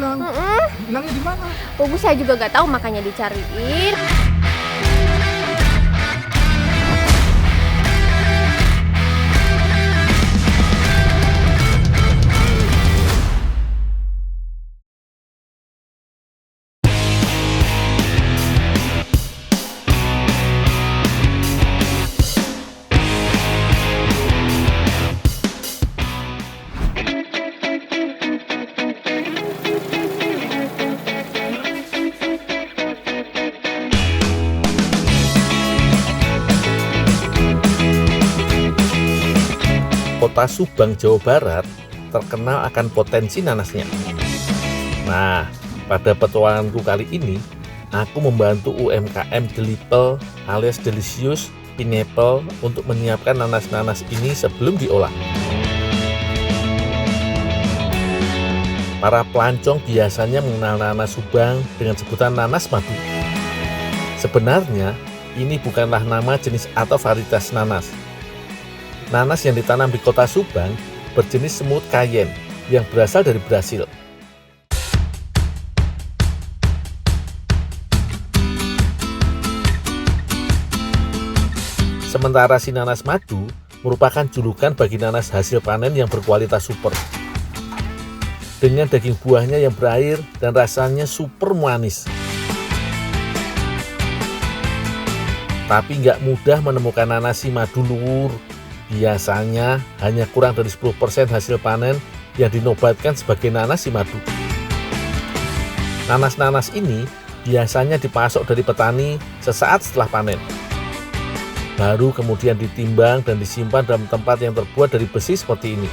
Kang? Hilangnya di mana? Tunggu, saya juga gak tahu, makanya dicariin. Kota Subang, Jawa Barat terkenal akan potensi nanasnya. Nah, pada petualanganku kali ini, aku membantu UMKM Delipel alias Delicious Pineapple untuk menyiapkan nanas-nanas ini sebelum diolah. Para pelancong biasanya mengenal nanas Subang dengan sebutan nanas madu. Sebenarnya, ini bukanlah nama jenis atau varietas nanas. Nanas yang ditanam di kota Subang berjenis semut Cayenne yang berasal dari Brasil. Sementara si nanas madu merupakan julukan bagi nanas hasil panen yang berkualitas super. Dengan daging buahnya yang berair dan rasanya super manis. Tapi nggak mudah menemukan nanas si madu, lur. Biasanya hanya kurang dari 10% hasil panen yang dinobatkan sebagai nanas si madu. Nanas-nanas ini biasanya dipasok dari petani sesaat setelah panen. Baru kemudian ditimbang dan disimpan dalam tempat yang terbuat dari besi seperti ini.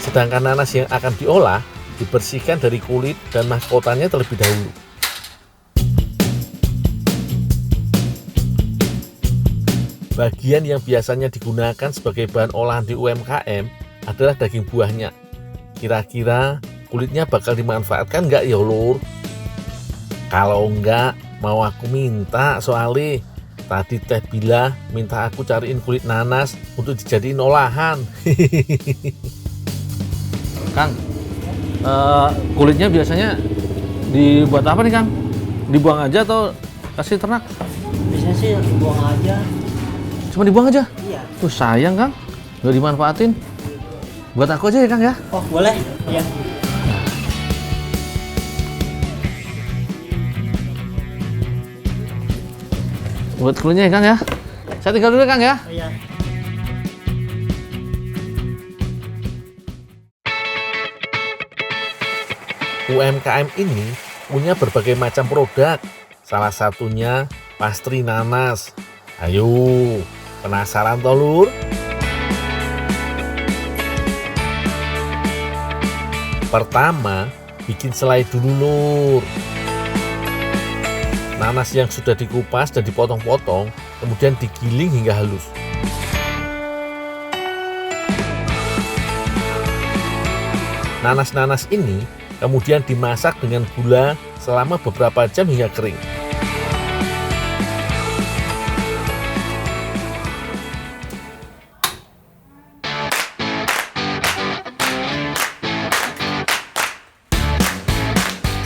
Sedangkan nanas yang akan diolah dibersihkan dari kulit dan mahkotanya terlebih dahulu. Bagian yang biasanya digunakan sebagai bahan olahan di UMKM adalah daging buahnya. Kira-kira kulitnya bakal dimanfaatkan nggak ya, lur? Kalau enggak, mau aku minta soalnya. Tadi Teh Bila minta aku cariin kulit nanas untuk dijadiin olahan. Kang, kulitnya biasanya dibuat apa nih, Kang? Dibuang aja atau kasih ternak? Biasanya sih buang aja. Cuma dibuang aja? Iya. Tuh sayang, Kang. Nggak dimanfaatin. Buat aku aja ya, Kang ya? Oh, boleh. Iya. Buat kulitnya ya, Kang ya? Saya tinggal dulu, Kang ya? Iya. UMKM ini punya berbagai macam produk. Salah satunya pastry nanas. Ayo, penasaran toh, lur? Pertama, bikin selai dulu, lur. Nanas yang sudah dikupas dan dipotong-potong, kemudian digiling hingga halus. Nanas-nanas ini kemudian dimasak dengan gula selama beberapa jam hingga kering.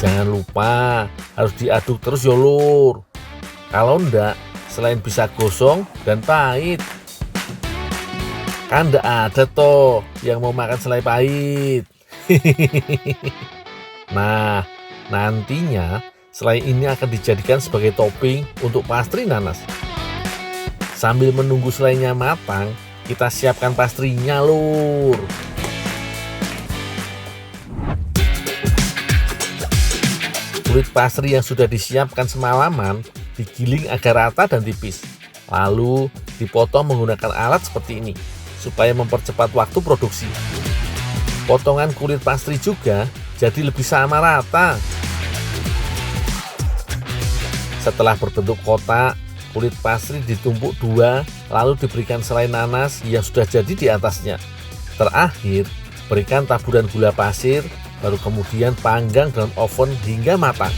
Jangan lupa harus diaduk terus ya, lur. Kalau enggak, selain bisa gosong dan pahit. Kan enggak ada toh yang mau makan selai pahit. Nah, nantinya selai ini akan dijadikan sebagai topping untuk pastry nanas. Sambil menunggu selainya matang, kita siapkan pastrinya, lur. Kulit pastry yang sudah disiapkan semalaman digiling agar rata dan tipis. Lalu dipotong menggunakan alat seperti ini supaya mempercepat waktu produksi. Potongan kulit pastry juga jadi lebih sama rata. Setelah berbentuk kotak, kulit pastry ditumpuk dua, lalu diberikan selai nanas yang sudah jadi di atasnya. Terakhir, berikan taburan gula pasir, baru kemudian panggang dalam oven hingga matang.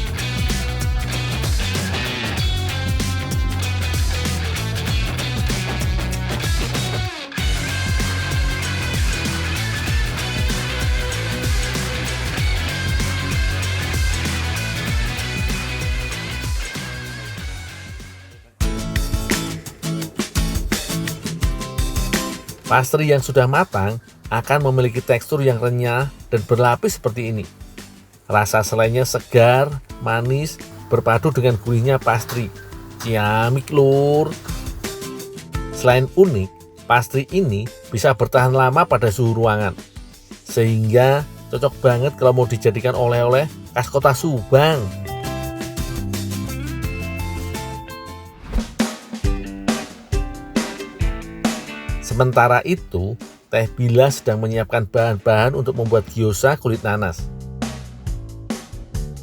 Pastry yang sudah matang akan memiliki tekstur yang renyah dan berlapis seperti ini. Rasa selainya segar, manis, berpadu dengan gurihnya pastry. Ciamik lur. Selain unik, pastry ini bisa bertahan lama pada suhu ruangan. Sehingga cocok banget kalau mau dijadikan oleh-oleh khas kota Subang. Sementara itu, Teh Bila sedang menyiapkan bahan-bahan untuk membuat gyoza kulit nanas.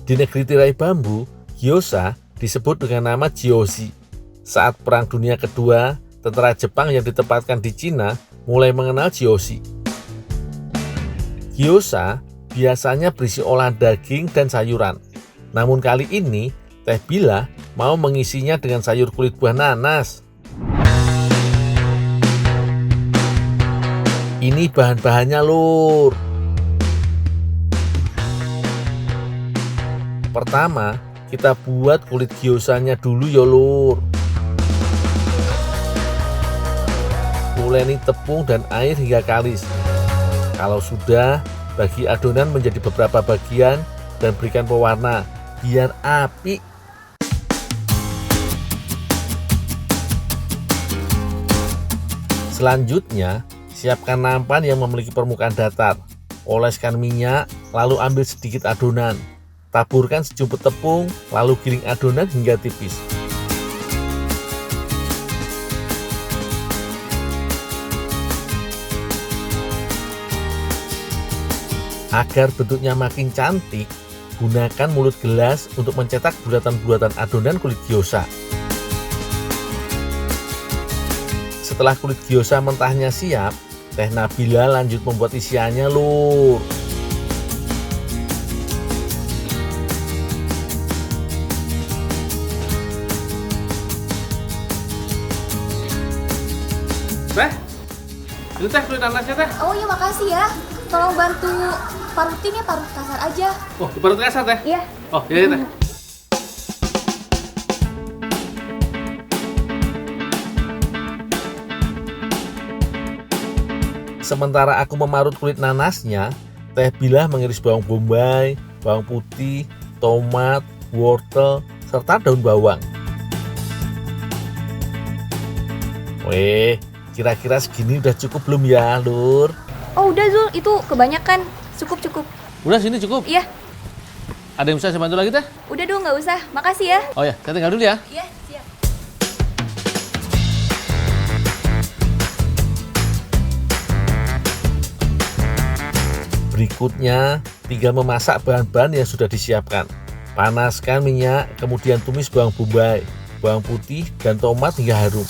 Di negeri tirai bambu, gyoza disebut dengan nama gyozi. Saat Perang Dunia Kedua, tentara Jepang yang ditempatkan di Cina mulai mengenal gyozi. Gyoza biasanya berisi olahan daging dan sayuran. Namun kali ini, Teh Bila mau mengisinya dengan sayur kulit buah nanas. Ini bahan-bahannya lur. Pertama, kita buat kulit gyozanya dulu ya lur. Uleni tepung dan air hingga kalis. Kalau sudah, bagi adonan menjadi beberapa bagian dan berikan pewarna biar apik. Selanjutnya, siapkan nampan yang memiliki permukaan datar. Oleskan minyak, lalu ambil sedikit adonan. Taburkan sejumput tepung, lalu giling adonan hingga tipis. Agar bentuknya makin cantik, gunakan mulut gelas untuk mencetak bulatan-bulatan adonan kulit gyoza. Setelah kulit gyoza mentahnya siap, Teh Nabila lanjut membuat isiannya lur. Teh, ini teh kulit nanasnya teh. Oh iya makasih ya. Tolong bantu parutin ya, parut kasar aja. Oh, diparut kasar teh? Iya. Oh, iya teh. Sementara aku memarut kulit nanasnya, Teh Bila mengiris bawang bombay, bawang putih, tomat, wortel, serta daun bawang. Weh, kira-kira segini udah cukup belum ya, lur? Oh udah Zul, itu kebanyakan. Cukup. Udah sini cukup. Iya. Ada yang bisa saya bantu lagi teh? Udah dong, nggak usah. Makasih ya. Oh ya, saya tinggal dulu ya. Iya, siap. Berikutnya, tinggal memasak bahan-bahan yang sudah disiapkan. Panaskan minyak, kemudian tumis bawang bombay, bawang putih, dan tomat hingga harum.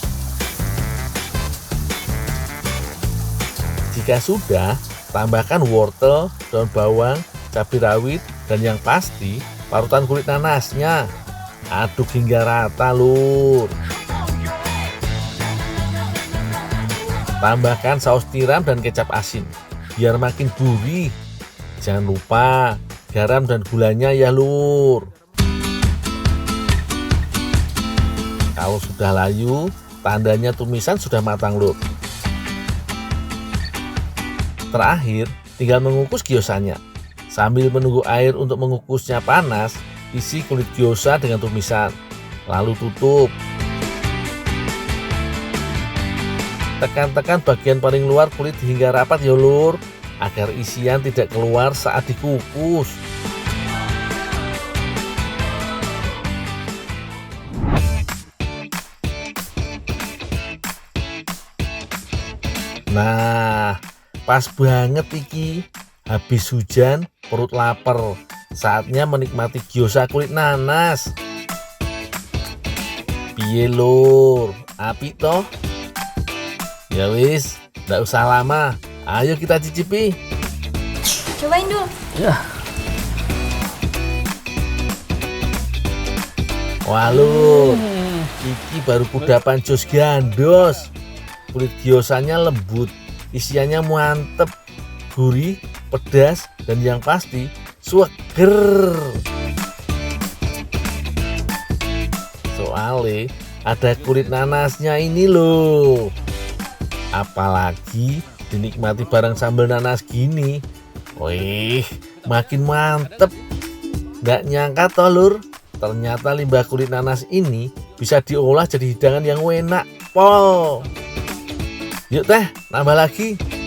Jika sudah, tambahkan wortel, daun bawang, cabai rawit, dan yang pasti parutan kulit nanasnya. Aduk hingga rata lur. Tambahkan saus tiram dan kecap asin biar makin gurih. Jangan lupa garam dan gulanya ya lur. Kalau sudah layu, tandanya tumisan sudah matang lur. Terakhir, tinggal mengukus gyozanya. Sambil menunggu air untuk mengukusnya panas, isi kulit gyoza dengan tumisan. Lalu tutup. Tekan-tekan bagian paling luar kulit hingga rapat ya lur, agar isian tidak keluar saat dikukus. Nah, pas banget iki. Habis hujan, perut lapar. Saatnya menikmati gyoza kulit nanas. Piye lur, apik toh? Ya wis, nggak usah lama. Ayo kita cicipi. Cobain dulu. Ya. Wah lur, iki baru kudapan jos gandos. Kulit gyozanya lembut, isiannya mantep, gurih, pedas, dan yang pasti seger. Soalnya ada kulit nanasnya ini loh. Apalagi dinikmati bareng sambal nanas gini. Wih, makin mantep. Nggak nyangka toh lur, ternyata limbah kulit nanas ini bisa diolah jadi hidangan yang enak. Pol. Yuk teh, nambah lagi.